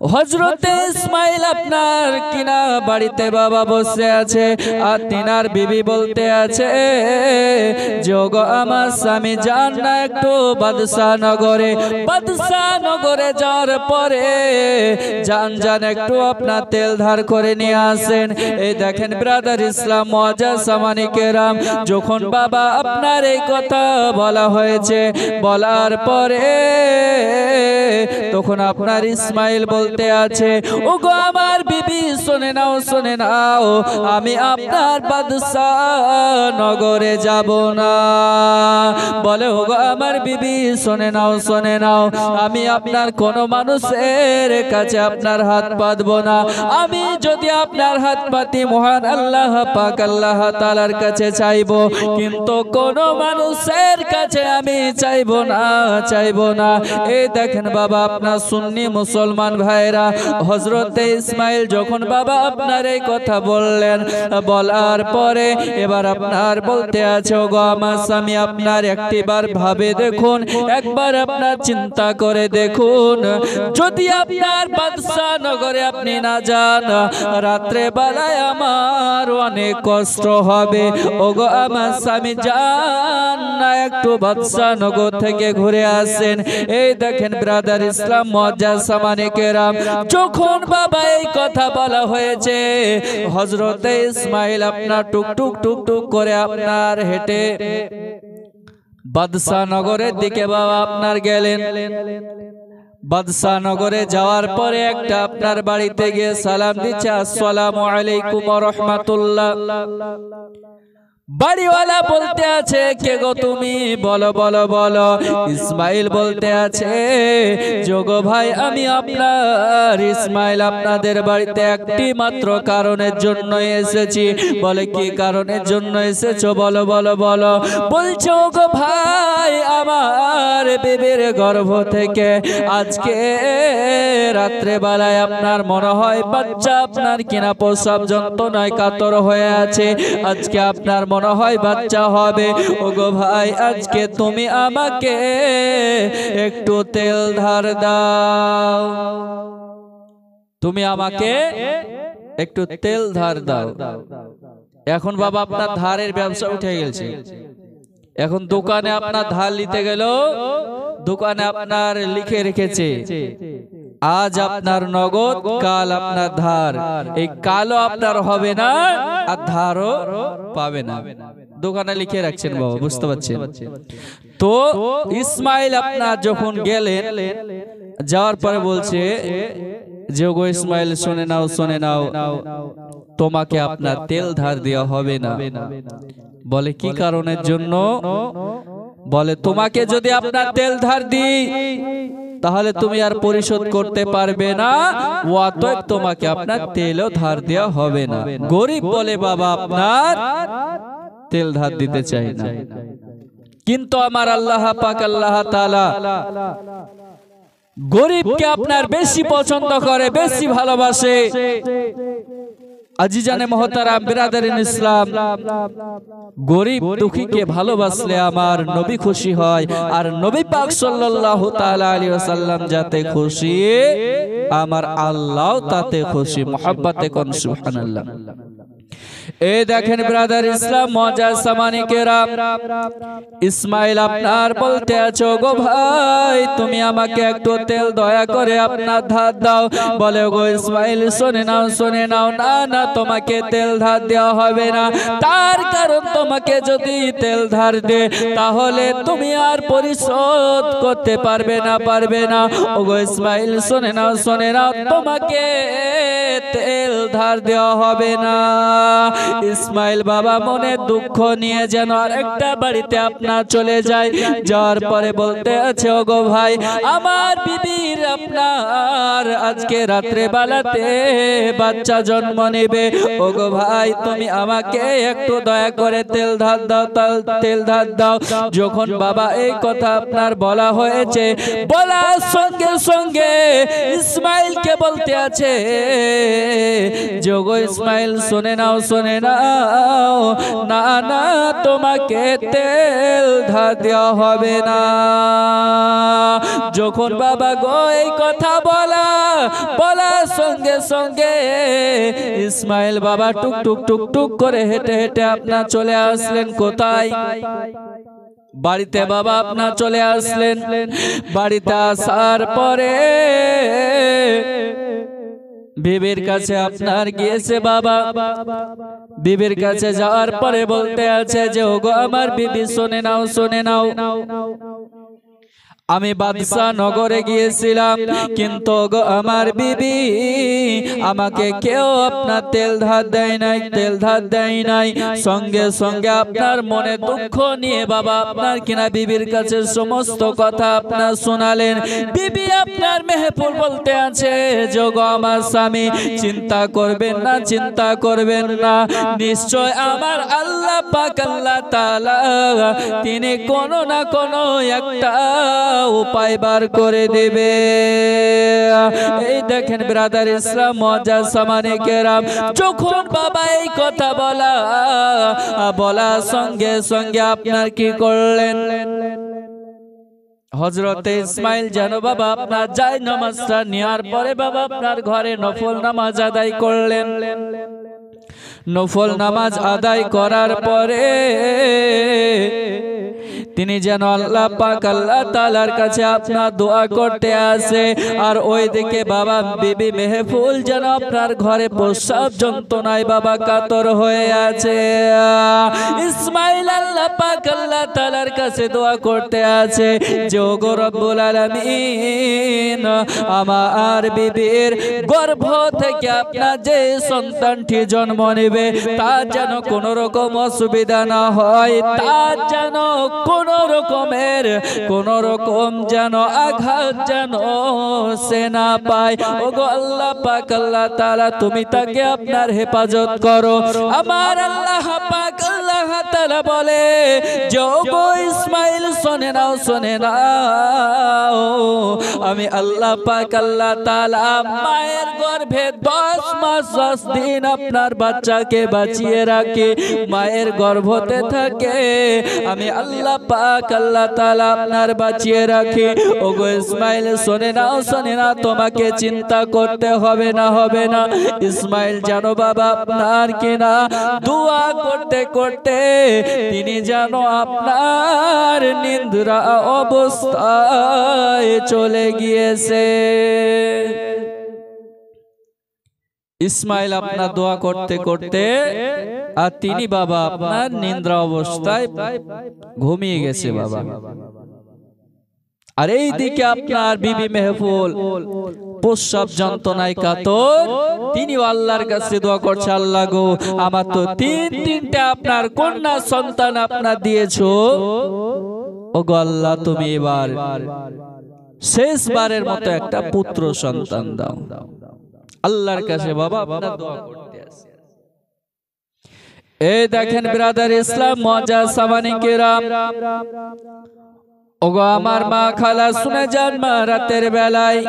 হযরতে ইসমাইল আপনার কিনা বাড়িতে বাবা বসে আছে আর তিনার বিবি বলতে আছে যে ওগো আমার স্বামী যান না একটু বাদশাহ নগরে যাওয়ার পরে যান একটু আপনার তেল ধার করে নিয়ে আসেন। এই দেখেন ব্রাদার ইসলাম মুআজ্জাজ সামানি কেরাম, যখন বাবা আপনার এই কথা বলা হয়েছে, বলার পরে তখন আপনার ইসমাইল বলতে আছে ওগো আমার বিবি শুনে নাও আমি আপনার বাদশাহ নগরে যাব না। বলে ওগো আমার বিবি শুনে নাও আমি আপনার কোন মানুষের কাছে আপনার হাত পাতবো না। আমি যদি আপনার হাত পাতি মহান আল্লাহ পাক আল্লাহ তাআলার কাছে চাইবো, কিন্তু কোন মানুষের কাছে আমি চাইবো না। এই দেখেন বাবা আপনার সুন্নি মুসলমান ভাইরা, হযরতে ইসমাইল যখন বাবা আপনার এই কথা বললেন, বলার পরে এবার আপনার বলতে আছে ওগো আমার স্বামী আপনার একটিবার ভাবে দেখুন, একবার আপনার চিন্তা করে দেখুন, যদি আপনার বাদশাহ নগরে আপনি না যান, রাত্রে বেলায় আমার অনেক কষ্ট হবে। ওগো আমার স্বামী যান না একটু বাদশাহ নগর থেকে ঘুরে আসেন। এই দেখেন ব্রাদার ইসলাম মুআজ্জাজ সামানি কেরাম, যখন বাবা এই কথা বলা হয়েছে, হযরতে ইসমাইল আপনার টুক করে আপনার হেঁটে বাদশাহ নগরের দিকে বাবা আপনার গেলেন। বাদশাহ নগরে যাওয়ার পরে একটা আপনার বাড়িতে গিয়ে সালাম দিচ্ছে, আসসালামু আলাইকুম ওয়া রাহমাতুল্লাহ। বাড়িওয়ালা বলতে আছে কে গো তুমি, বলো। ইসমাইল বলতে আছে যোগো ভাই আমি আপনার ইসমাইল আপনাদের বাড়িতে একটি মাত্র কারণের জন্য এসেছি। বলে কি কারণের জন্য এসেছো, বলো। বলছো গো ভাই আমার বিবির গর্ভ থেকে আজকে রাত্রে বেলায় আপনার মনে হয় বাচ্চা আপনার কিনা প্রসব যন্ত্রণায় কাতর হয়ে আছে, আজকে আপনার মনে হয় বাচ্চা হবে। ওগো ভাই আজকে তুমি আমাকে একটু তেল ধার দাও, এখন বাবা আপনার ধারের ব্যবসা উঠে গেছে। এখন দোকানে আপনার ধার নিতে গেল, দোকানে আপনার লিখে রেখেছে আজ আপনার নগদ কাল আপনার ধার, এই কালও আপনার হবে না আর ধারও পাবে না, দোকানে লিখে রাখছেন বাবা, বুঝতে পারছেন তো। ইসমাইল আপনার যখন গেলেন, যাওয়ার পরে বলছে যে গো ইসমাইল শুনে নাও তোমাকে আপনার তেল ধার দেওয়া হবে না। বলে কি কারণের জন্য, বলে তোমাকে যদি আপনার তেল ধার দিই তাহলে তুমি আর পরিশোধ করতে পারবে না, অতএব তোমাকে আপনার তেলও ধার দেওয়া হবে না। গরিব বলে বাবা আপনার তেল ধার দিতে চাই না, কিন্তু আমার আল্লাহ পাক আল্লাহ তাআলা গরিবকে আপনার বেশি পছন্দ করে, বেশি ভালোবাসে। আজিজানে মহতারাম বিরাদারিন ইসলাম, গরিব দুঃখীকে ভালোবাসলে আমার নবী খুশি হয়, আর নবী পাক সাল্লাল্লাহু তাআলা আলাইহি ওয়াসাল্লাম যাতে খুশি, আমার আল্লাহ তাতে খুশি। মুহাব্বতে কোন সুবহানাল্লাহ। এই দেখেন ব্রাদার ইসলাম মুআজ্জাজ সামানি কেরাম, ইসমাইল আপনার বলতে আছো গো ভাই তুমি আমাকে একটু তেল দয়া করে আপনার ধার দাও। বলে গো ইসমাইল শুনে নাও না তোমাকে তেল ধার দেওয়া হবে না, তার কারণ তোমাকে যদি তেল ধার দে তাহলে তুমি আর পরিশোধ করতে পারবে না। ও গো ইসমাইল শুনে নাও তোমাকে তেল ধার দেওয়া হবে না। ইসমাইল বাবা মনে দুঃখ নিয়ে যেন আরেকটা বাড়িতে আপনার চলে যায়। যাওয়ার পরে বলতে আছে ওগো ভাই আমার বিবির আপনার আজকে রাত্রে বেলাতে বাচ্চা জন্ম নেবে। ওগো ভাই তুমি আমাকে একটু দয়া করে তেল ধার দাও। যখন বাবা এই কথা আপনার বলা হয়েছে, বলার সঙ্গে সঙ্গে ইসমাইলকে বলতে আছে যোগো ইসমাইল শুনে নাও শুনে নাও, না না তোমাকে তেল ধার দেওয়া হবে না। যখন বাবা গো এই কথা বলার সঙ্গে সঙ্গে ইসমাইল বাবা টুক টুক টুক টুক করে হেঁটে হেঁটে আপনার চলে আসলেন কোথায়? বাড়িতে বাবা আপনার চলে আসলেন। বাড়িতে আসার পরে বিবির কাছে আপনার গিয়েছে বাবা। বিবির কাছে যাওয়ার পরে বলতে আছে যে ওগো আমার বিবি শুনে নাও, শুনে নাও, আমি বাদশা নগরে গিয়েছিলাম, কিন্তু গো আমার বিবি আমাকে কেউ আপনার তেল ধার দেয় নাই, তেল ধার দেয় নাই। সঙ্গে সঙ্গে আপনার মনে দুঃখ নিয়ে বাবা আপনার কিনা বিবির কাছে সমস্ত কথা আপনার শোনালেন। বিবি আপনার মেহফুল বলতে আছে যে গো আমার স্বামী চিন্তা করবেন না, চিন্তা করবেন না, নিশ্চয় আমার আল্লাহ পাক আল্লাহ তাআলা তিনি কোনো না কোনো একটা উপায় বার করে দেবে। এই দেখেন ব্রাদার ইসলাম মুআজ্জাজ সামানে কেরাম, যখন বাবা এই কথা বলা সঙ্গে সঙ্গে আপনার কি করলেন? হযরতে ইসমাইল যেন বাবা আপনার যায় নামাজটা নেওয়ার পরে বাবা আপনার ঘরে নফল নামাজ আদায় করলেন। নফল নামাজ আদায় করার পরে তিনি যেন আল্লাহ পাক আল্লাহ তাআলার কাছে আপনার দোয়া করতে আসে। আর ওইদিকে বাবা বিবি মেহফুল যেন আপনার ঘরে প্রসব যন্ত্রণায় বাবা কাতর হয়ে আছে। ইসমাইল আল্লাহ পাক আল্লাহ তাআলার কাছে দোয়া করতে আছে যে ওগো রব্বুল আলামিন, আমার বিবির গর্ভ থেকে আপনার যে সন্তানটি জন্ম নেবে তার যেন কোনো রকম অসুবিধা না হয়, তার যেন কোনো রকম যেন আঘাত যেন সে না পায়। ওগো আল্লাহ পাক আল্লাহ তাআলা তুমি তাকে আপনার হেফাজত করো। আমার আল্লাহ পাক আল্লাহ তাআলা বলে যে ওগো ইসমাইল শুনে নাও, শুনে নাও, আমি আল্লাহ পাক আল্লাহ তাআলা মায়ের গর্ভে 10 মাস 10 দিন আপনার বাচ্চাকে বাঁচিয়ে রাখি, মায়ের গর্ভতে থাকে আমি আল্লাহ পাক আল্লাহ তাআলা আপনার বাঁচিয়ে রাখি। ওগো ইসমাইল শুনে নাও, শুনে নাও, তোমাকে চিন্তা করতে হবে না, হবে না। ইসমাইল জানো বাবা আপনার কিনা দোয়া করতে করতে তিনি জানো আপনার নিদ্রা অবস্থায় চলে গিয়েছে। ইসমাইল আপনার দোয়া করতে করতে আর তিনি বাবা আপনার নিদ্রা অবস্থায় ঘুমিয়ে গেছে বাবা। আর এই দিকে আপনার বিবি মেহফুল প্রসব যন্ত্রণায় কাতর, তিনি আল্লাহর কাছে দোয়া করছে, আল্লাহ গো আমার তো তিনটা আপনার কন্যা সন্তান আপনার দিয়েছো, ওগো আল্লাহ তুমি এবার শেষবারের মতো একটা পুত্র সন্তান দাও। আল্লাহর কাছে বাবা আপনার দোয়া করতে আছে। এই দেখেন ব্রাদার ইসলাম মুআজ্জাজ সামানে কেরাম, ওগো আমার মা খালা শুনে যান, মা রাতের বেলায়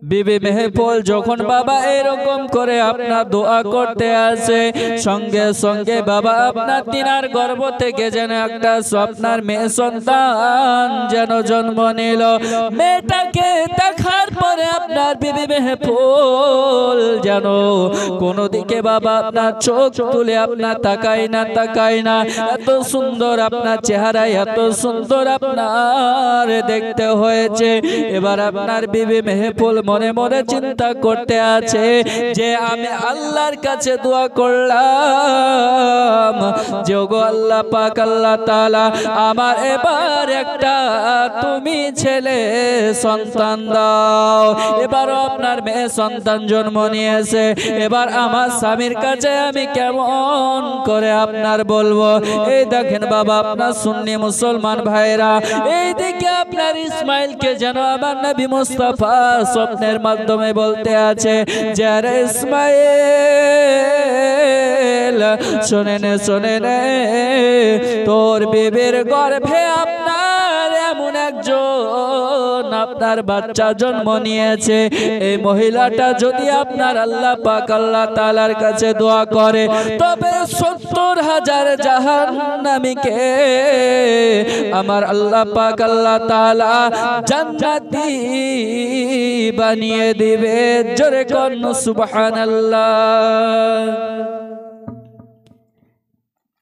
বিবি মেহফুল যখন বাবা এরকম করে আপনার দোয়া করতে আসে, সঙ্গে সঙ্গে বাবা আপনার তিনার গর্ভ থেকে যেন একটা স্বপ্নার মেয়ে সন্তান যেন জন্ম নিল। মেয়েটাকে দেখার পরে আপনার বিবি মেহফুল যেন কোন দিকে বাবা আপনার চোখ তুলে আপনার তাকায় না, তাকায় না। এত সুন্দর আপনার চেহারা, এত সুন্দর আপনার দেখতে হয়েছে। এবার আপনার বিবি মেহফুল মনে মনে চিন্তা করতে আছে যে আমি আল্লাহর কাছে দোয়া করলাম যে ওগো আল্লাহ পাক আল্লাহ তাআলা আমার এবার একটা তুমি ছেলে সন্তান দাও। এবারও আপনার মেয়ে সন্তান জন্ম নিয়েছে। এবার আমার স্বামীর কাছে আমি কেমন করে আপনার বলবো? এই দেখেন বাবা আপনার সুন্নি মুসলমান ভাইরা, এইদিকে আপনার ইসমাইলকে যেন আমার নবী মুস্তাফা স্বপ্নের মাধ্যমে বলতে আছে যে আরে ইসমাইল শুনে নে, শুনে নে, তোর বিবির গর্ভে আপনার এমন একজন আপনার বাচ্চা জন্ম নিয়েছে, এই মহিলাটা যদি আপনার আল্লাহ পাক আল্লাহ তাআলার কাছে দোয়া করে, তবে 70,000 জাহান্নামীকে আমার আল্লাহ পাক আল্লাহ তাআলা জান্নাতি বানিয়ে দিবে। জোরে কোন সুবহানাল্লাহ।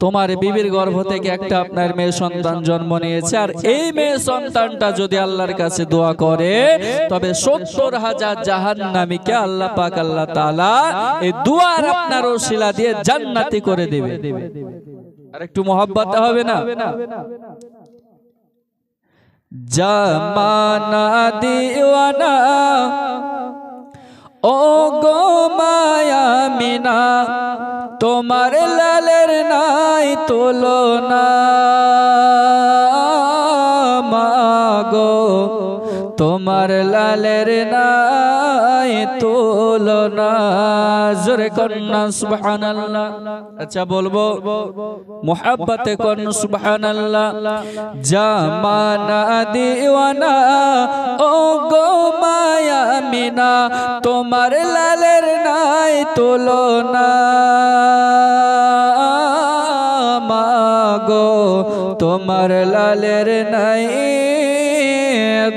তোমার বিবির গর্ভ থেকে একটা আপনার মেয়ে সন্তান জন্ম নিয়েছে, আর এই মেয়ে সন্তানটা যদি আল্লাহর কাছে দোয়া করে, তবে 70,000 জাহান্নামীকে আল্লাহ পাক আল্লাহ তাআলা এই দুয়ার আপনার ওসিলা দিয়ে জান্নাতি করে দেবে। আর একটু মহব্বত হবে না? জামানা দিওয়ানা ও গো মায়া মিনা, তোমার লালের নাই তুলনা মাগো, তোমার লালের নাই তুলনা। জোরে কন্যা সুবহানাল্লাহ। আচ্ছা বলবো মুহাব্বতে কোন সুবহানাল্লাহ। জামানা দিওয়ানা ও গো মায়া মিনা, তোমার লালের নাই তুলনা মাগো, তোমার লালের নাই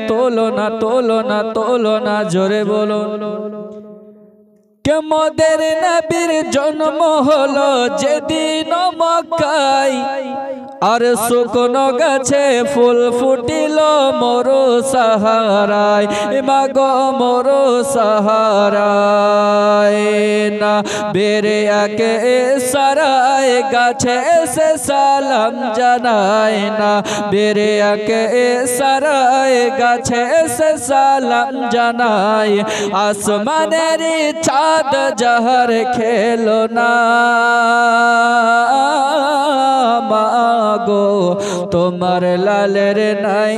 তুলনা তুলনা তুলনা। জোরে বলো। কেমদের নবীর জন্ম হলো যেদিন মক্কায়, আর শুকনো গাছে ফুল ফুটিল মরু সাহারায়, মাগো মরু সাহারায় না বেরে আকে সারায় গাছে সে সালাম জানায় না, বেরে আকে সারায় গাছে সে সালাম জানায়। আসমানের চাঁদ জহর খেলো না মাগো, তোমার লালের নাই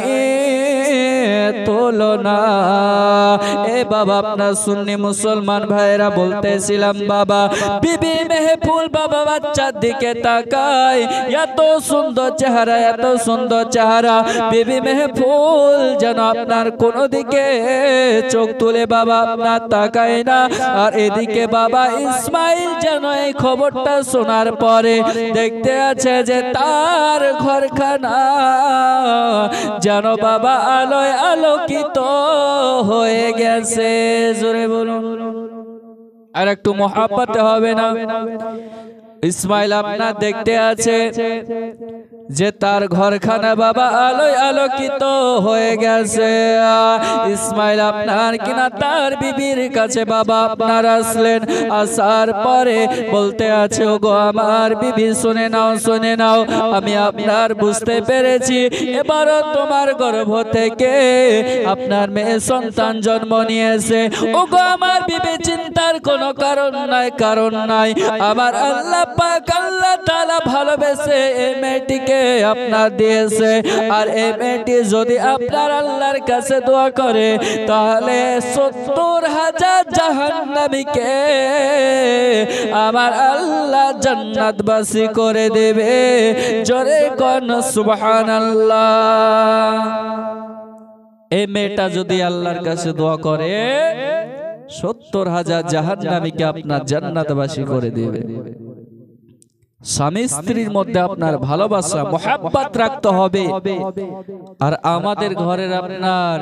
তুলনা। এ বাবা আপনার সুন্নি মুসলমান ভাইরা বলতেছিলাম, বাবা বিবি মেহফুল বাবা বাচ্চার দিকে তাকায়, এত সুন্দর চেহারা এত সুন্দর চেহারা। বিবি মেহফুল যেন আপনার কোন দিকে চোখ তুলে বাবা আপনার তাকায় না। আর এদিকে বাবা ইসমাইল যেন এই খবরটা শোনার পরে দেখতে আছে যে তার ঘরখানা যেন বাবা আলোয় আলোকিত হয়ে গেছে। জোরে বলুন। আর একটু মহব্বতে হবে না? ইসমাইল আপনার দেখতে আছে যে তার ঘরখানা বাবা আলোয় আলোকিত হয়ে গেছে। ইসমাইল আপনার কিনা তার বিবির কাছে বাবা আপনার আসলেন। আসার পরে বলতে আছে, ও গো আমার বিবি শুনে নাও শুনে নাও, আমি আপনার বুঝতে পেরেছি এবারও তোমার গর্ভ থেকে আপনার মেয়ে সন্তান জন্ম নিয়েছে। ও গো আমার বিবি চিন্তার কোনো কারণ নাই কারণ নাই। আমার আল্লাহ পাক আল্লাহ তাআলা ভালোবেসে এই মেয়েটিকে আপনার দিয়েছে। আর এই মেয়েটি যদি আপনার আল্লাহর কাছে দোয়া করে, তাহলে 70,000 জাহান্নামীকে আমার আল্লাহ জান্নাতবাসী করে দেবে। জোরে কোন সুবহানাল্লাহ। এই মেয়েটা যদি আল্লাহর কাছে দোয়া করে, 70,000 জাহান্নামীকে আপনার জান্নাতবাসী করে দেবে। স্বামী স্ত্রীর মধ্যে আপনার ভালোবাসা মুহাব্বত রাখতে হবে। আর আমাদের ঘরের আপনার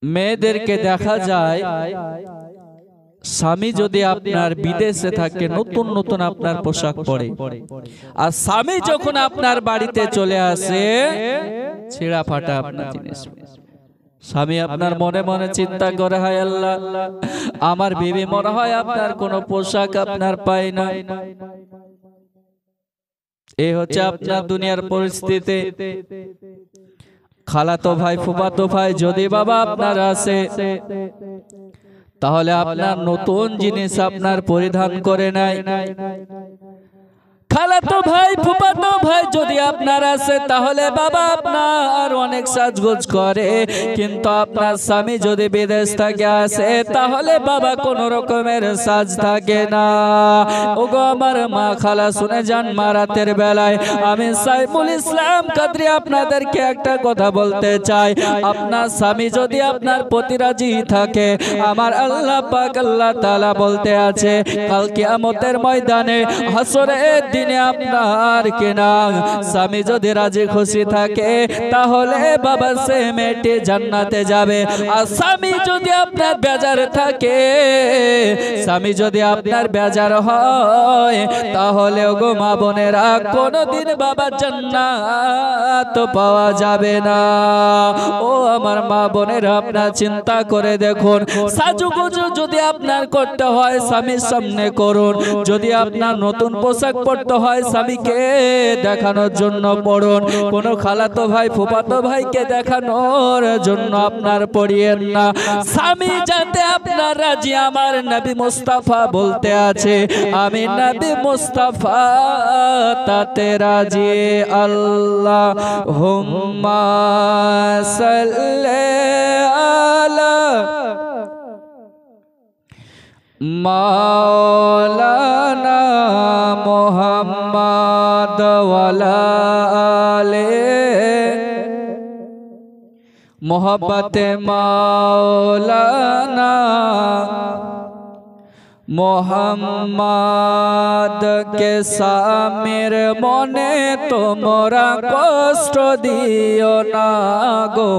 মেয়েদেরকে দেখা যায়, স্বামী যদি আপনার বিদেশে থাকে নতুন নতুন আপনার পোশাক পরে, আর স্বামী যখন আপনার বাড়িতে চলে আসে ছেঁড়া ফাটা আপনার জিনিস। স্বামী আপনার মনে মনে চিন্তা করে, হায় আল্লাহ আমার বিবি মনে হয় আপনার কোনো পোশাক আপনার পায় না। এই হচ্ছে আপনার দুনিয়ার পরিস্থিতি। খালাতো ভাই ফুফাতো ভাই যদি বাবা আপনার আসে, তাহলে আপনার নতুন জিনিস আপনার পরিধান করে নাই। খালাতো ভাই ফুফাতো ভাই যদি আপনার আছে তাহলে বাবা আপনার অনেক সাজগোজ করে, কিন্তু আপনার স্বামী যদি বিদেশ থেকে আসে তাহলে বাবা কোন রকমের সাজ থাকে না। ওগো আমার মা খালা শুনে যান, মা রাতের বেলায় আমি সাইফুল ইসলাম কাদরি আপনাদেরকে একটা কথা বলতে চাই, আপনার স্বামী যদি আপনার প্রতি রাজি থাকে, আমার আল্লাহ পাক আল্লাহ তাআলা বলতে আছে কাল কিয়ামতের ময়দানে হাসরের দিনে আপনার কিনা স্বামী যদি রাজি খুশি থাকে তাহলে বাবা সে মেয়েটি জান্নাতে যাবে। আর স্বামী যদি আপনার বেজার থাকে, স্বামী যদি আপনার বেজার হয় তাহলে গো মা বোনেরা কোনদিন বাবা জান্নাত পাওয়া যাবে না। ও আমার মা বোনেরা আপনার চিন্তা করে দেখুন, সাজুগুজু যদি আপনার করতে হয় স্বামীর সামনে করুন, যদি আপনার নতুন পোশাক পরতে হয় স্বামীকে দেখানোর জন্য পড়ুন, কোন খালাতো ভাই ফুফাতো ভাইকে দেখানোর জন্য আপনার পড়িয়েন না। স্বামী যাতে আপনার রাজি, আমার নবী মুস্তাফা বলতে আছে আমি নবী মুস্তাফা তাতে রাজি। আল্লাহুম্মা সাল্লি আলা মাওলানা মুহাম্মদ ওয়ালা আলে মোহব্বতে মাওলানা মোহাম্মদ কে সামির মনে তোমরা কষ্ট দিও না গো,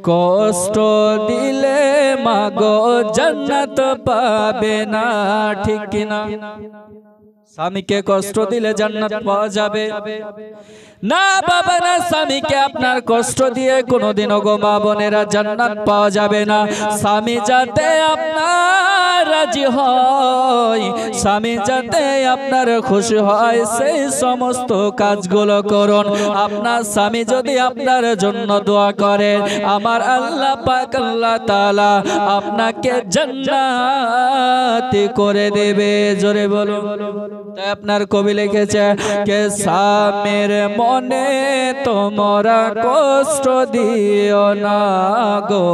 কষ্ট দিলে মাগো জান্নাত পাবে না, ঠিক কিনা? স্বামীকে কষ্ট দিলে জান্নাত পাওয়া যাবে না বাবা না, স্বামীকে আপনার কষ্ট দিয়ে কোনোদিনও গো মা বোনেরা জান্নাত পাওয়া যাবে না। স্বামী যাতে আপনার রাজি হয়, স্বামী যাতে আপনার খুশি হয় সেই সমস্ত কাজগুলো করুন। আপনার স্বামী যদি আপনার জন্য দোয়া করে, আমার আল্লাহ পাক আল্লাহ তাআলা আপনাকে জান্নাতি করে দেবে। জোরে বলুন। তাই আপনার কবি লিখেছে কে স্বামীর মনে তোমরা কষ্ট দিও না গো,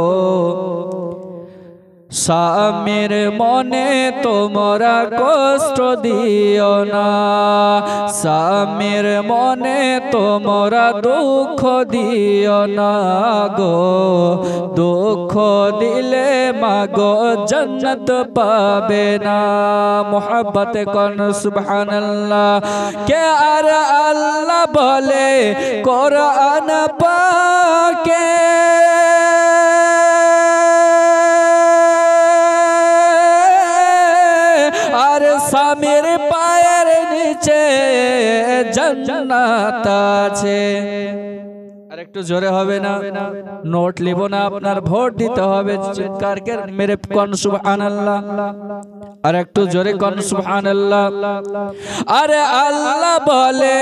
স্বামীর মনে তোমরা কষ্ট দিও না, স্বামীর মনে তোমরা দুঃখ দিও না গো, দুঃখ দিলে মাগো জান্নাত পাবে না। মোহাব্বতে কোন সুবহানাল্লাহ। কে আর আল্লাহ বলে কোরআন পাকে স্বামীর পায়ের নিচে জান্নাত আছে। আর একটু জোরে হবে না, নোট লিব না, আপনার ভোট দিতে হবে। চিৎকার করে মেরে কোন সুবহানাল্লাহ। আর একটু জোরে কোন সুবহানাল্লাহ। আরে আল্লাহ বলে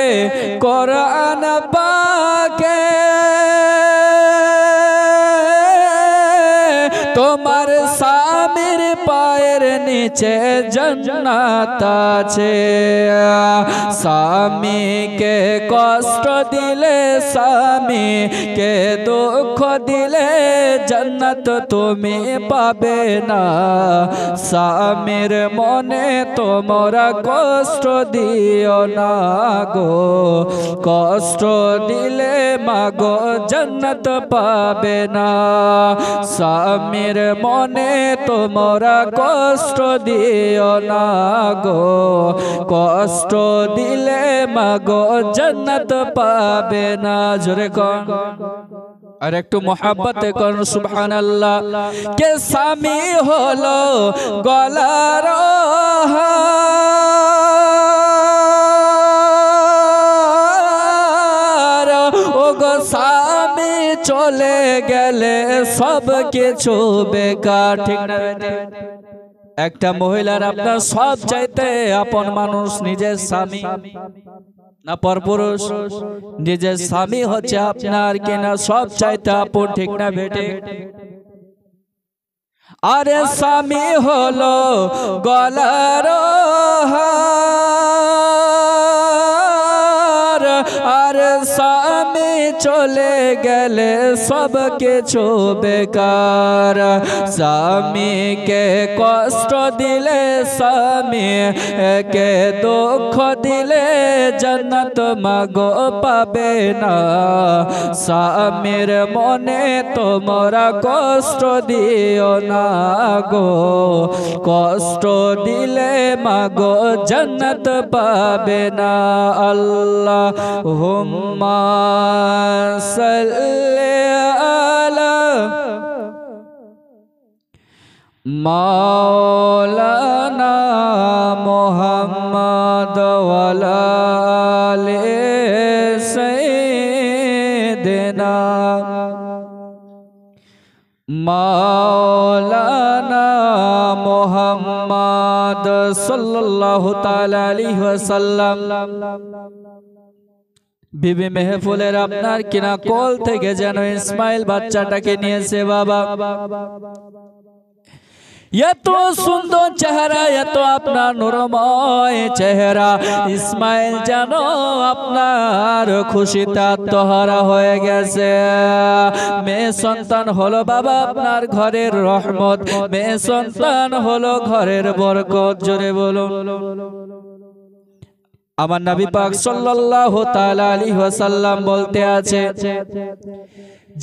কোরআন পাকে তোমার স্বামীর পায়ের নিচে জান্নাত আছে। স্বামীকে কষ্ট দিলে, স্বামীকে দুঃখ দিলে জান্নাত তুমি পাবে না। স্বামীর মনে তোমরা কষ্ট দিও না গো, কষ্ট দিলে মাগো জান্নাত পাবে না। স্বামীর মনে তোমরা কষ্ট দিও না গো, কষ্ট দিলে মাগো জান্নাত পাবে না। জোরে কোন আর একটু মোহাব্বতে কোন সুবহানাল্লাহ। কে স্বামী হলো গলার হার, ও গো স্বামী চলে গেলে সব কিছু বেকার, ঠিক না? একটা মহিলার আপনার সব চাইতে আপন মানুষ নিজের স্বামী না পরপুরুষ? নিজের স্বামী হচ্ছে আপনার কিনা সব চাইতে আপন, ঠিক না বেটে? আরে স্বামী হলো গলার হার, স্বামী চলে গেলে সব কিছু বেকার। স্বামীকে কষ্ট দিলে, স্বামীকে দুঃখ দিলে জান্নাত মাগো পাবে না। স্বামীর মনে তোমরা কষ্ট দিও না গো, কষ্ট দিলে মাগো জান্নাত পাবে না। আল্লাহুম্মা সাল্লি আলা মাওলানা মুহাম্মদ ওয়া আলা আলি সাইয়্যিদিনা মাওলানা মুহাম্মদ সাল্লাল্লাহু তাআলা আলাইহি ওয়াসাল্লাম। বিবি মেহফুলের আপনার কিনা কোল থেকে যেন ইসমাইল বাচ্চাটাকে নিয়েছে বাবা। এত সুন্দর চেহারা, এত আপনার নূরময় চেহারা, ইসমাইল যেন আপনার খুশিতে আত্মহারা হয়ে গেছে। মেয়ে সন্তান হলো বাবা আপনার ঘরের রহমত, মেয়ে সন্তান হলো ঘরের বরকত। জোরে বলুন। আমার নবী পাক সাল্লাল্লাহু তাআলা আলাইহি ওয়াসাল্লাম বলতে আছে,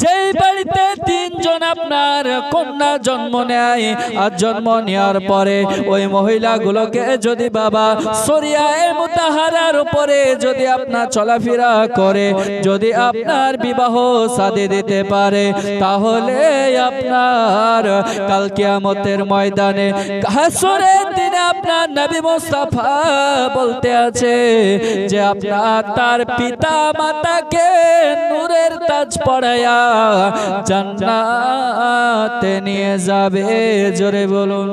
যেই বাড়িতে তিনজন আপনার কন্যা জন্ম নেয়, আর জন্ম নেওয়ার পরে ওই মহিলাগুলোকে যদি বাবা শরিয়ায়ে মুতাহারার উপরে যদি আপনার চলাফেরা করে, যদি আপনার বিবাহ শাদী দিতে পারে, তাহলে আপনার কাল কিয়ামতের ময়দানে হাসরের দিনে আপনার নবী মুস্তাফা বলতে আছে যে আপনার তার পিতা মাতাকে নূরের তাজ পরায়া জান্নাতে নিয়ে যাবে। জোরে বলুন।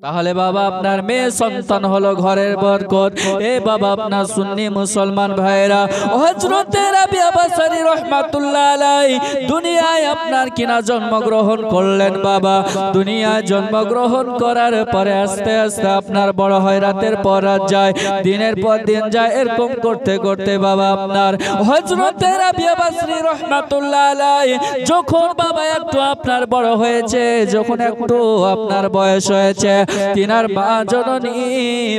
তাহলে বাবা আপনার মেয়ে সন্তান হলো ঘরের বরকত। এ বাবা আপনার সুন্নি মুসলমান ভাইরা, হযরত রাবিয়া বাসারী রাহমাতুল্লাহ আলাইহি দুনিয়ায় আপনার কিনা জন্মগ্রহণ করলেন বাবা। দুনিয়ায় জন্মগ্রহণ করার পরে আস্তে আস্তে আপনার বড় হয়, রাতের পর রাত যায়, দিনের পর দিন যায়, এরকম করতে করতে বাবা আপনার হযরত রাবিয়া বাসারী রাহমাতুল্লাহ আলাইহি যখন বাবা একটু আপনার বড় হয়েছে, যখন একটু আপনার বয়স হয়েছে, তিনার মা জননী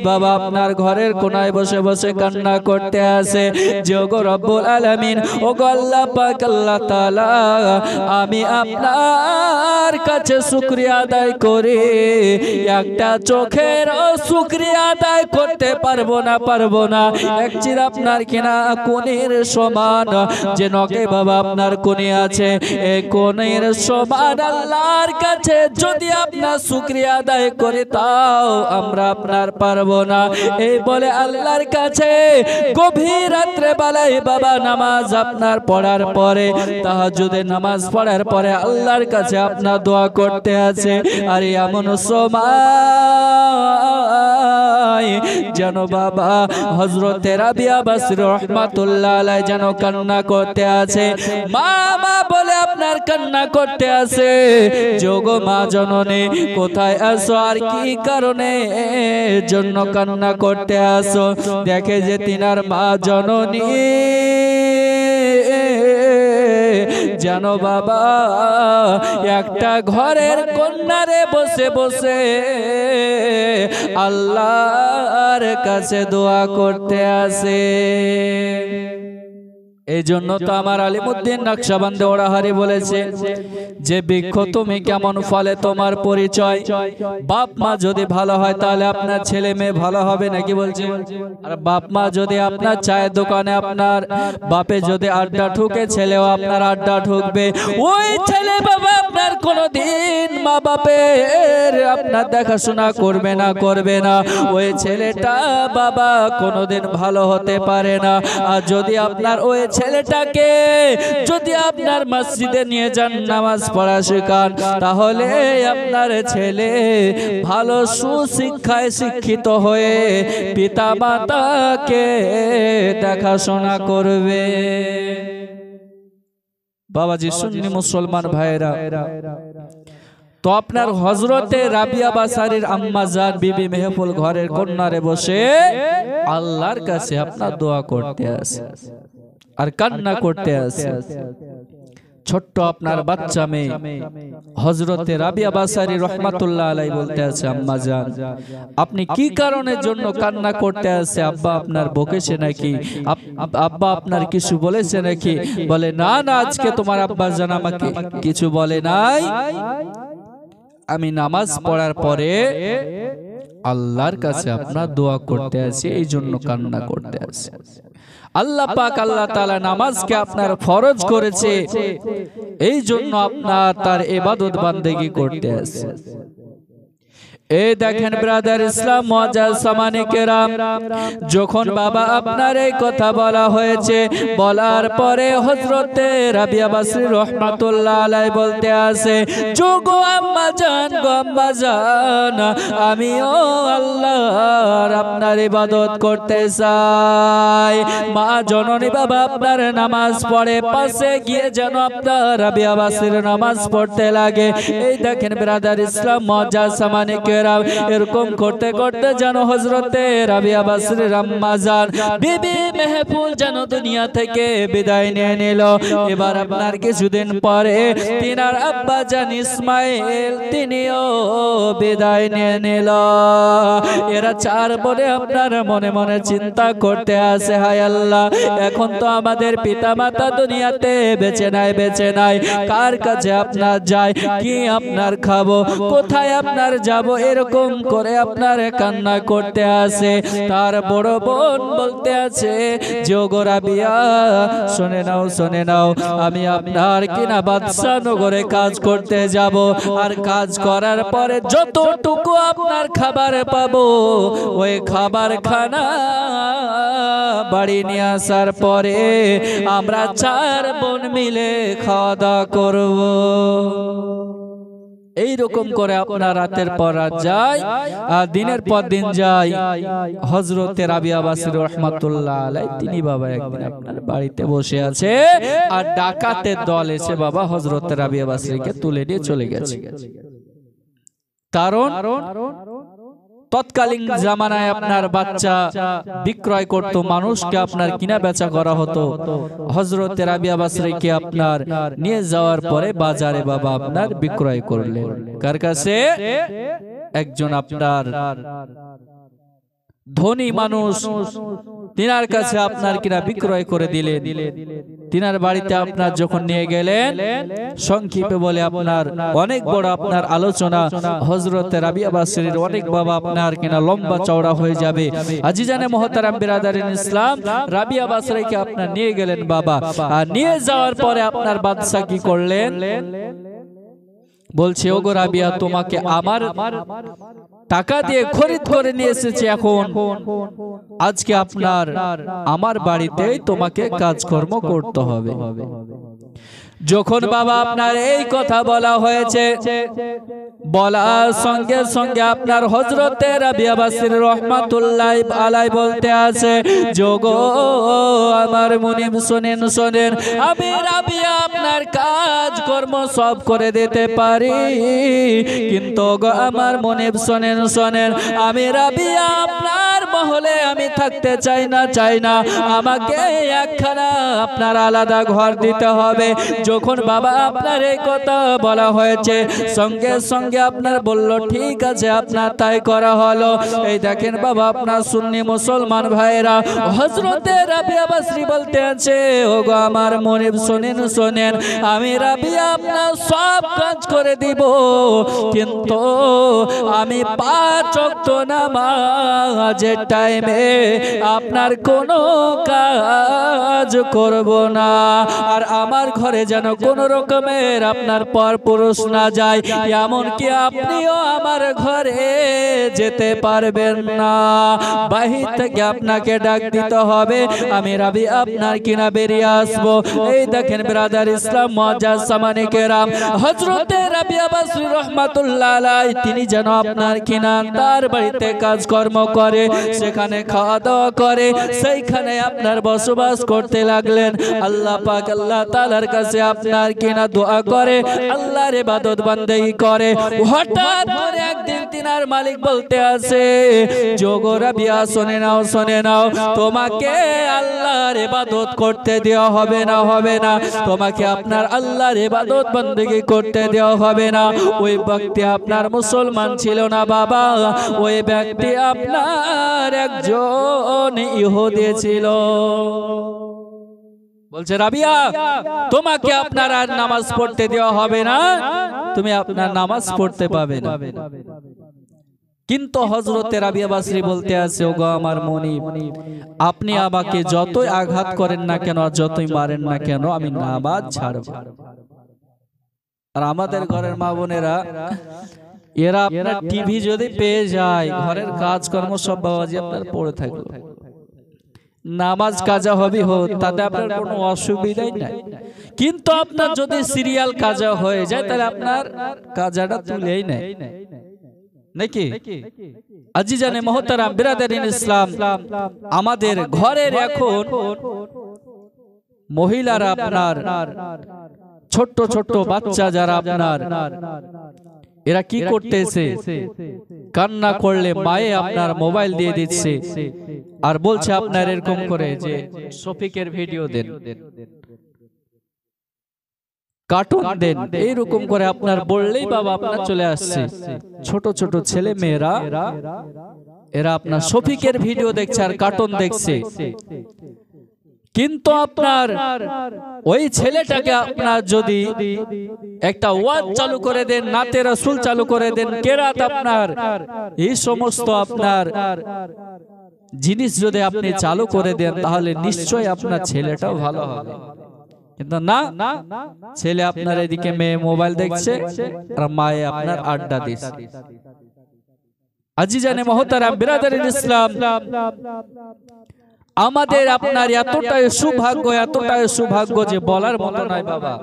বাবা আপনার ঘরের কোনায় বসে বসে কান্না করতে আসে যে ওগো রব্বুল আলামিন, ওগো আল্লাহ পাক আল্লাহ তাআলা, আমি আপনার কাছে শুকরিয়া আদায় করি, একটা চোখের শুকরিয়া আদায় করতে পারবো না। এক চির আপনার কিনা কোণের সমান যে নকে বাবা আপনার কোণে আছে, এই কোণের সমান আল্লাহর কাছে যদি আপনার শুকরিয়া আদায় করে তাও আমরা আপনার পারবো না। এই বলে আল্লাহর কাছে গভীর রাত্রে বেলায় বাবা নামাজ আপনার পড়ার পরে, তাহাজ্জুদের নামাজ পড়ার পরে আল্লাহর কাছে আপনার দোয়া করতে আছে। আর এমন সময় যেন বাবা হযরত রাবিয়া বাসরী রাহমাতুল্লাহ আলাইহি যেন কান্না করতে আছে, মা মা বলে আপনার কান্না করতে আছে, যোগো মা জননী কোথায় আছো, আর কি কারণে জন্য কান্না করতে আসো। দেখে যে তিনার মা জননী যেন বাবা একটা ঘরের কন্যারে বসে বসে আল্লাহর কাছে দোয়া করতে আসে। এই জন্য তো আমার আলিমউদ্দিন নকশবন্দি ওরাহারি বলেছে যে বৃক্ষ তুমি কেমন ফলে তোমার পরিচয়। বাপ মা যদি ভালো হয় তাহলে আপনার ছেলে মেয়ে ভালো হবে নাকি বলছে। আর বাপ মা যদি আপনার চায়ের দোকানে আপনার বাপে যদি আড্ডা ঠুকে, ছেলেও আপনার আড্ডা ঠুকবে। ওই ছেলে বাবা আপনার কোনোদিন মা বাপের আপনার দেখাশোনা করবে না। ওই ছেলেটা বাবা কোনোদিন ভালো হতে পারে না। আর যদি আপনার ওই ছেলেটাকে যদি আপনার মসজিদে নিয়ে যান, নামাজ পড়া শেখান, তাহলে আপনার ছেলে ভালো সুশিক্ষায় শিক্ষিত হয়ে পিতা মাতাকে দেখাশোনা করবে। বাবাজি সুন্নি মুসলমান ভাইরা, তো আপনার হযরতে রাবিয়া বাসারীর আম্মা জান বিবি মেহফুল ঘরের কন্যারে বসে আল্লাহর কাছে আপনার দোয়া করতে আসে। আর কান্না করতে আছে। ছোট্ট আপনার বাচ্চা মেয়ে হযরতে রাবিয়া বাসারী রাহমাতুল্লাহ আলাইহি বলতে আছে, আম্মা জান আপনি কি কারণের জন্য কান্না করতে আছে? আব্বা আপনার বকেছে নাকি? আব্বা আপনার কিছু বলেছে নাকি? বলে না না, আজকে তোমার আব্বা জান আমাকে কিছু বলে নাই। আমি নামাজ পড়ার পরে আল্লাহর কাছে আপনার দোয়া করতে আছি, এই জন্য কান্না করতে আছি। আল্লাহ পাক আল্লাহ তাআলা নামাজকে আপনার ফরজ করেছে, এই জন্য আপনার তার ইবাদত বান্দেগি করতে আছে। এই দেখেন ব্রাদার ইসলাম মুআজ্জাজ সামানে কেরাম, যখন বাবা আপনার এই কথা বলা হয়েছে, বলার পরে হযরতে রাবিয়া বাসরী রাহমাতুল্লাহ আলাইহি বলতে আছে, যোগো আম্মা জান, গো আম্মা জান, আমিও আল্লাহর আপনার ইবাদত করতে চাই। মা জননী বাবা আপনার নামাজ পড়ে, পাশে গিয়ে যেন আপনার রাবিয়া বাসরীর নামাজ পড়তে লাগে। এই দেখেন ব্রাদার ইসলাম মুআজ্জাজ সামানে এরকম করতে করতে যেন হযরতে রাবিয়া বাসরীর আম্মা জান বিবি মেহফুল যেন দুনিয়া থেকে বিদায় নিয়ে নিল। এবার আপনার কিছুদিন পরে তিনার আব্বা জান ইসমাইল তিনিও বিদায় নিয়ে নিল। এরা চার বোনে আপনার মনে মনে চিন্তা করতে আছে, হায় আল্লাহ, এখন তো আমাদের পিতা মাতা দুনিয়াতে বেঁচে নাই, কার কাছে আপনার যাই, কি আপনার খাবো, কোথায় আপনার যাব, এরকম করে আপনার কান্না করতে আছে। তার বড় বোন বলতে আছে, যোগো রাবিয়া শুনে নাও, আমি আপনার কিনা বাদশা নগরে কাজ করতে যাব, আর কাজ করার পরে যতটুকু আপনার খাবার পাবো, ওই খাবার খানা বাড়ি নিয়ে আসার পরে আমরা চার বোন মিলে খাওয়া দাওয়া করবো। এই রকম করে আপনার রাতের পর রাত যায় আর দিনের পর দিন যায়। হযরতে রাবিয়া বাসরী রাহমাতুল্লাহ আলাইহি তিনি বাবা একদিন আপনার বাড়িতে বসে আছে, আর ডাকাতের দল এসে বাবা হযরতে রাবিয়া বাসরীকে তুলে নিয়ে চলে গেছে। কারণ তৎকালীন জামানায় আপনার বাচ্চা বিক্রয় করত, মানুষকে আপনার কিনা বেচা করা হতো। হযরতে রাবিয়া বাসরীকে আপনার নিয়ে যাওয়ার পরে বাজারে বাবা আপনার বিক্রয় করলেন। কার কাছে? একজন আপনার ধনী মানুষ, তিনার কাছে আপনার কিনা বিক্রয় করে দিলেন। তিনার বাড়িতে আপনার যখন নিয়ে গেলেন, সংক্ষেপে বলে আপনার অনেক বড় আপনার আলোচনা, হযরতে রাবিয়া বাসরীর অনেক বাবা আপনার কিনা লম্বা চওড়া হয়ে যাবে। আজিজানে মুহতারাম বিরাদারিন ইসলাম, রাবিয়া বাসরীকে আপনার নিয়ে গেলেন বাবা, আর নিয়ে যাওয়ার পরে আপনার বাদশা কি করলেন? বলছে, ওগো রাবিয়া, তোমাকে আমার টাকা দিয়ে খরিদ করে নিয়ে এসেছি, এখন আজকে আপনার আমার বাড়িতেই তোমাকে কাজকর্ম করতে হবে। যখন বাবা আপনার এই কথা বলা হয়েছে, বলার সঙ্গে সঙ্গে আপনার হযরতে রাবিয়া বাসরী রাহমাতুল্লাহ আলাইহি বলতে আছে, যোগো আমার মুনিব শোনেন, আমি রাবিয়া আপনার কাজ কর্ম সব করে দিতে পারি, কিন্তু গো আমার মুনিব শোনেন, আমি রাবিয়া আপনার মহলে আমি থাকতে চাই না, আমাকে একখানা আপনার আলাদা ঘর দিতে হবে। যখন বাবা আপনার এই কথা বলা হয়েছে, সঙ্গে সঙ্গে আপনার বলল, ঠিক আছে, আপনার তাই করা হলো। এই দেখেন বাবা আপনার সুন্নি মুসলমান ভাইরা, হযরতে রাবিয়া বাসরী বলতে আছে, ওগো আমার মুনিব শোনেন, আমি রাবিয়া আপনার সব কাজ করে দিব, কিন্তু আমি 5 ওয়াক্ত নামাজের টাইমে আপনার কোনো কাজ করব না, আর আমার ঘরে যেন কোন রকমের আপনার পর পুরুষ না যায়, এমনকি আপনিও আমার ঘরে যেতে পারবেন না, বাহির থেকে আপনাকে ডাক দিতে হবে, আমি রাবি আপনার কিনা বেরিয়ে আসবো। এই দেখেন ব্রাদার ইসলাম মুআজ্জাজ সামানে কেরাম, হযরতে রাবিয়া বাসরী রাহমাতুল্লাহ আলাইহি তিনি যেন আপনার কিনা তার বাড়িতে কাজকর্ম করে, সেখানে খাওয়া দাওয়া করে, সেইখানে আপনার বসবাস করতে লাগলেন। আল্লাহ পাক আল্লাহ তাআলার কাছে আপনার কিনা দোয়া করে, আল্লাহ আল্লাহর ইবাদত বান্দেগি করে। হঠাৎ করে একদিন তিনার মালিক বলতে আছে, যোগো রাবিয়া শুনে নাও, শুনে নাও, তোমাকে আল্লাহর ইবাদত করতে দেওয়া হবে না, হবে না, তোমাকে আপনার আল্লাহর ইবাদত বান্দেগি করতে দেওয়া হবে না। ওই ব্যক্তি আপনার মুসলমান ছিল না বাবা, ওই ব্যক্তি আপনার একজন ইহুদি ছিল। বলছে রাবিয়া, তোমাকে আপনার আর নামাজ পড়তে দেওয়া হবে না, তুমি আপনার নামাজ পড়তে পাবে না। কিন্তু হযরতে রাবিয়া বাসরি বলতে আছে, ওগো আমার মনিব, আপনি আমাকে যতই আঘাত করেন না কেন, যতই মারেন না কেন, আমি নামাজ ছাড়ব। আর আমাদের ঘরের মা বোনেরা, এরা আপনার টিভি যদি পেয়ে যায়, ঘরের কাজকর্ম সব বাবাজি আপনার পড়ে থাকলো, নামাজ কাজা হবে হোক, তাতে আপনার কোনো অসুবিধাই নাই। কিন্তু আপনার যদি সিরিয়াল কাজা হয়ে যায়, তাহলে আপনার কাজাটা তুলেই নেয় নাকি? আজিজানে মুহতারাম বিরাদারিন ইসলাম, আমাদের ঘরের এখন মহিলারা আপনার ছোট্ট ছোট্ট বাচ্চা যারা আপনার, এরা কি করতেছে, কান্না করলে মায়ে আপনার মোবাইল দিয়ে দিচ্ছে আর বলছে আপনার এরকম করে যে শফিকের ভিডিও দেন, কার্টুন দেন, এইরকম করে আপনার বললেই বাবা আপনার চলে আসছে। ছোট ছোট ছেলে মেয়েরা এরা আপনার শফিকের ভিডিও দেখছে আর কার্টুন দেখছে। কিন্তু আপনার ওই ছেলেটাকে আপনার যদি একটা ওয়াজ চালু করে দেন, নাতে রাসূল চালু করে দেন, কেরাত আপনার এই সমস্ত আপনার জিনিস যদি আপনি চালু করে দেন, তাহলে নিশ্চয়ই আপনার ছেলেটাও ভালো হবে। কিন্তু না, ছেলে আপনার এদিকে মেয়ে মোবাইল দেখছে আর মায়ে আপনার আড্ডা দিচ্ছে। আজিজানে মুহতারাম বিরাদারিন ইসলাম, আমাদের আপনার এতটাই সৌভাগ্য, এতটাই সৌভাগ্য যে বলার মতো নয় বাবা।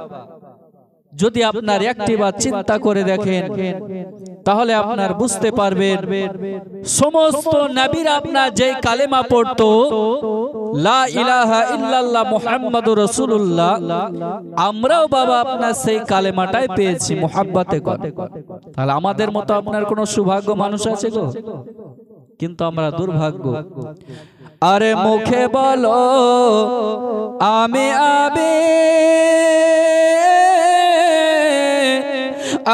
যদি আপনার একটিবার চিন্তা করে দেখেন, তাহলে আপনার বুঝতে পারবেন সমস্ত নবীরা আপনার যে কালেমা পড়তো, লা ইলাহা ইল্লাল্লাহ মুহাম্মাদুর রাসূলুল্লাহ, আমরাও বাবা আপনার সেই কালেমাটাই পেয়েছি মুহাব্বতে করে। তাহলে আমাদের মতো আপনার কোনো সৌভাগ্য মানুষ আছে গো? কিন্তু আমরা দুর্ভাগ্য। আরে মুখে বলো আমি আবে,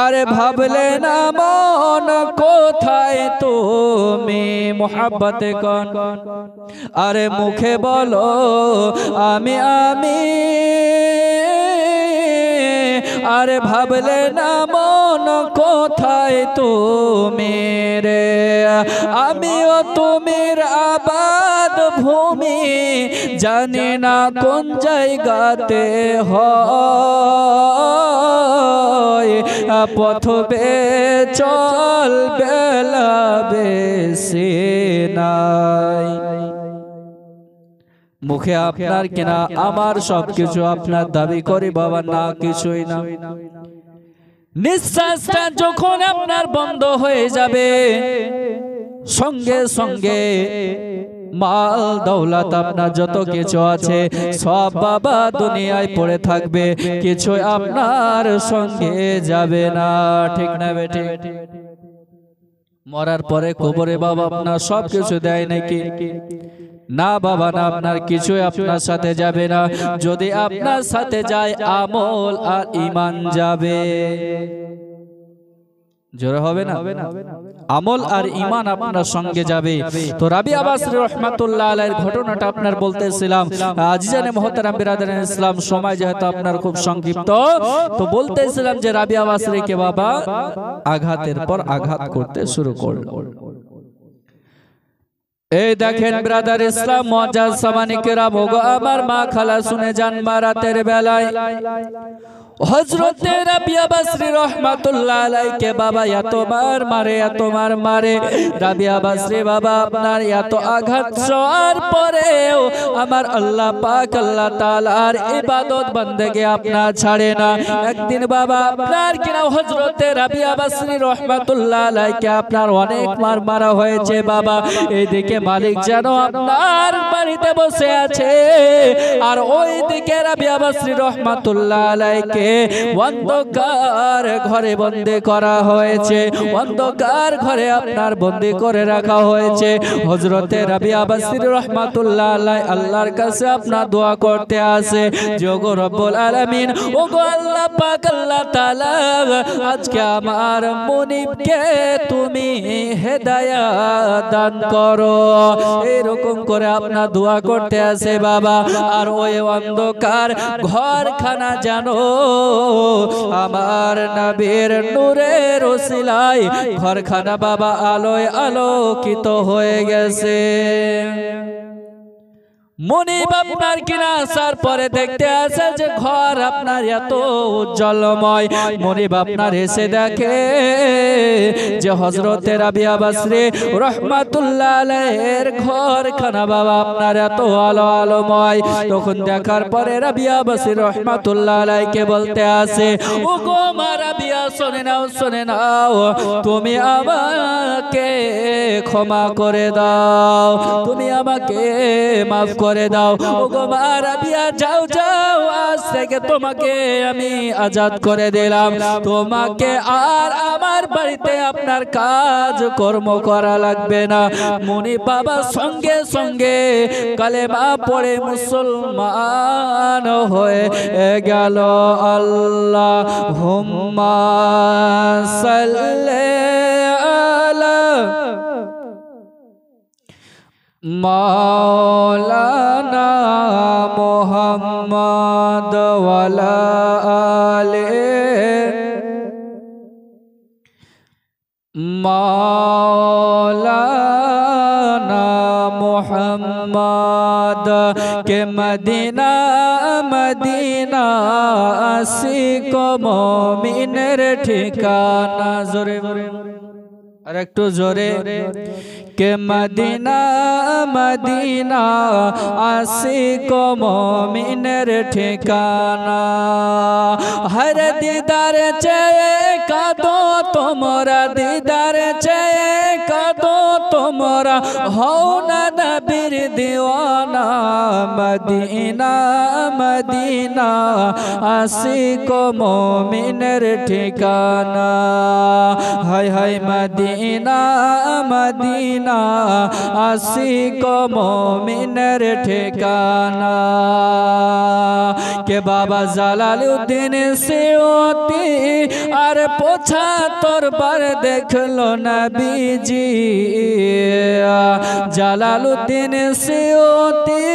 আরে ভাবলে না মন কোথায় তুমি মুহাব্বতে কোন। আরে মুখে বলো আমি আমি, আরে ভাবলে না মন কোথায় তুমি রে। আমিও তুমির আবাদ ভূমি, জানি না কোন জায়গাতে হয়, পথ বে চল বেলা বেশি নাই। মুখে আপনার কিনা আমার সবকিছু আপনার দাবি করি বাবা, না কিছুই না। নিঃশ্বাসটা যখন আপনার বন্ধ হয়ে যাবে, সঙ্গে সঙ্গে মাল দৌলত আপনার যত কিছু আছে সব বাবা দুনিয়ায় পড়ে থাকবে, কিছু আপনার সঙ্গে যাবে না। ঠিক না বেটি? মরার পরে কবরে বাবা আপনার সব কিছু দেয় নাকি? না বাবা না, আপনার কিছুই আপনার সাথে যাবে না। যদি আপনার সাথে যায় আমল আর ঈমান যাবে। জোরে হবে না? আমল আর ঈমান আপনার সঙ্গে যাবে। তো রাবিয়া বাসরি রাহমাতুল্লাহ আলাইহির ঘটনাটা আপনার বলতেছিলাম। আজিজানে মুহতারাম বিরাদারিন ইসলাম, সময় যেহেতু আপনার খুব সংক্ষিপ্ত, তো বলতেছিলাম যে রাবিয়া বাসরিকে বাবা আঘাতের পর আঘাত করতে শুরু করলো। এই দেখেন ব্রাদার ইসলাম মুআজ্জাজ সামানি কেরাম, ওগো আমার মা খালা শুনে যান, রাতের বেলায় হযরতে রাবিয়া বাসরি রাহমাতুল্লাহ আলাইহিকে বাবা এত মার মারে, এত মার মারে। রাবিয়া বাসরি বাবা আপনার এত আঘাত সওয়ার পরেও আমার আল্লাহ পাক আল্লাহ তাআলার ইবাদত বندگی আপনার ছাড়ে না। একদিন বাবা আপনার কিনা হযরতে রাবিয়া বাসরি রাহমাতুল্লাহ আলাইহিকে আপনার অনেক মার মারা হয়েছে বাবা। এইদিকে মালিক যেন আপনার বাড়িতে বসে আছে, আর ওইদিকে রাবিয়া বাসরি রাহমাতুল্লাহ আলাইহিকে অন্ধকার ঘরে বন্দী করা হয়েছে, অন্ধকার ঘরে আপনার বন্দী করে রাখা হয়েছে। হযরতে রাবিয়া বাসরি রাহমাতুল্লাহ আলাইহি আল্লাহর কাছে আপনার দোয়া করতে আসে, যে ওগো রব্বুল আলামিন, ওগো আল্লাহ পাক, আল্লাহ তাআলা, আজকে আমার মুনিবকে তুমি হেদায়েত দান করো। এরকম করে আপনার দোয়া করতে আসে বাবা। আর ওই অন্ধকার ঘরখানা জানো আমার নবীর নূরের ওসিলায় ঘরখানা বাবা আলোয় আলোকিত হয়ে গেছে। মুনিব আপনার কিনা আসার পরে দেখতে আসে যে ঘর আপনার এত উজ্জ্বলময়। মুনিব আপনার এসে দেখে যে হযরতে রাবিয়া বাসরি রাহমাতুল্লাহ আলাইহির ঘরখানা বাবা আপনার এত আলো আলোময়। তখন দেখার পরে রাবিয়া বাসরি রাহমাতুল্লাহ আলাইহিকে বলতে আসে, ও গো মা রাবিয়া, শুনে নাও, শুনে নাও, তুমি আমাকে ক্ষমা করে দাও, তুমি আমাকে মাফ করে দাও। ও গো মা রাবিয়া, যাও যাও, আজ থেকে তোমাকে আমি আজাদ করে দিলাম, তোমাকে আর আমার বাড়িতে আপনার কাজ কর্ম করা লাগবে না। মুনি বাবা সঙ্গে সঙ্গে কালেমা পড়ে মুসলমান হয়ে গেল। আল্লাহুম্মা সাল্লি আলা মাওলানা মুহাম্মদ ওয়ালা আলে মাওলানা মুহাম্মদ के मदीना मदीना आशिक मोमिनेर ठिकाना। जोरे আর একটু জোরে, के मदीना मदीना आशिक मोमिनेर ठिकाना। हर दीदार चाहे कादो तोमरा, दीदार चाहे कादो तोमरा, हो ना नबीर दीवाना। मदीना मदीना आशिक मोमिनेर ठिकाना। हाय हाय मदीना मदीना आशिक मोमिनेर ठिकाना। के बाबा জালালউদ্দিন সিয়ুতি আর ৭৫ বার দেখলো নবীজি। জালালউদ্দিন সিয়ুতি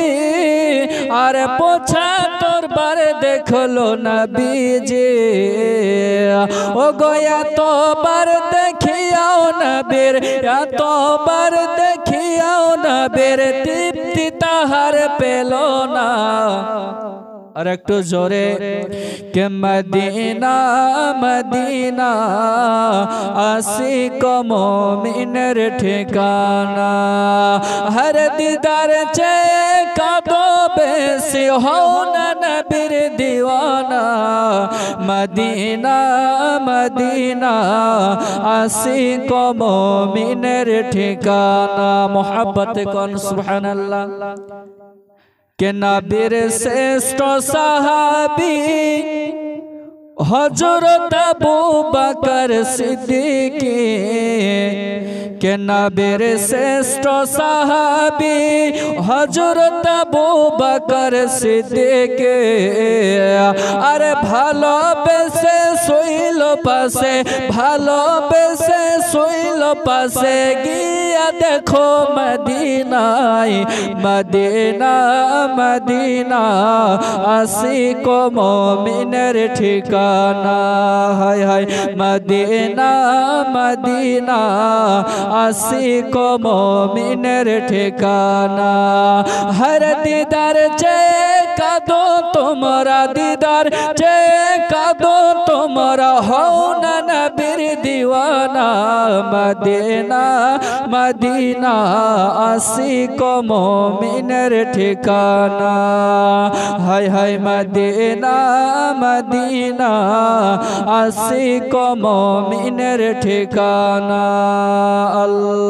আর ৭৫ বার দেখলো নবীজি। ও গয়া তো বার দেখিয়াও নবীর, এতবার দেখিয়াও নবীর তৃপ্তি তাহার পেল না। আর একটু জোরে, के मदीना मदीना आशिक मोमिनेर ठिकाना। हर दीदार चाहे कादो बेसी, हो ना नबीर दीवाना। मदीना मदीना आशिक मोमिनेर ठिकाना। मोहब्बत कौन सुभानअल्लाह। के नबीर श्रेष्ठ साहाबी हजरत अबू बकर सिद्दीकी। के नबीर श्रेष्ठ साहाबी हजरत अबू बकर सिद्दीकी। अरे ভালোবেসে শৈল পাশে, ভালোবেসে শৈল পাশে, গিয়া দেখো মদিনায়, মদিনা মদিনা আশিক মুমিনের ঠিকানা। হায় হায় মদিনা মদিনা আশিক মুমিনের ঠিকানা। হর দিদার চে কাদো তোমরা, দিদার চে কাদো তোমরা, হও না নবীর दीवाना मदीना मदीना आशिक मोमिनेर ठिकाना हाय हाय मदीना मदीना आशिक मोमिनेर ठिकाना अल्लाह।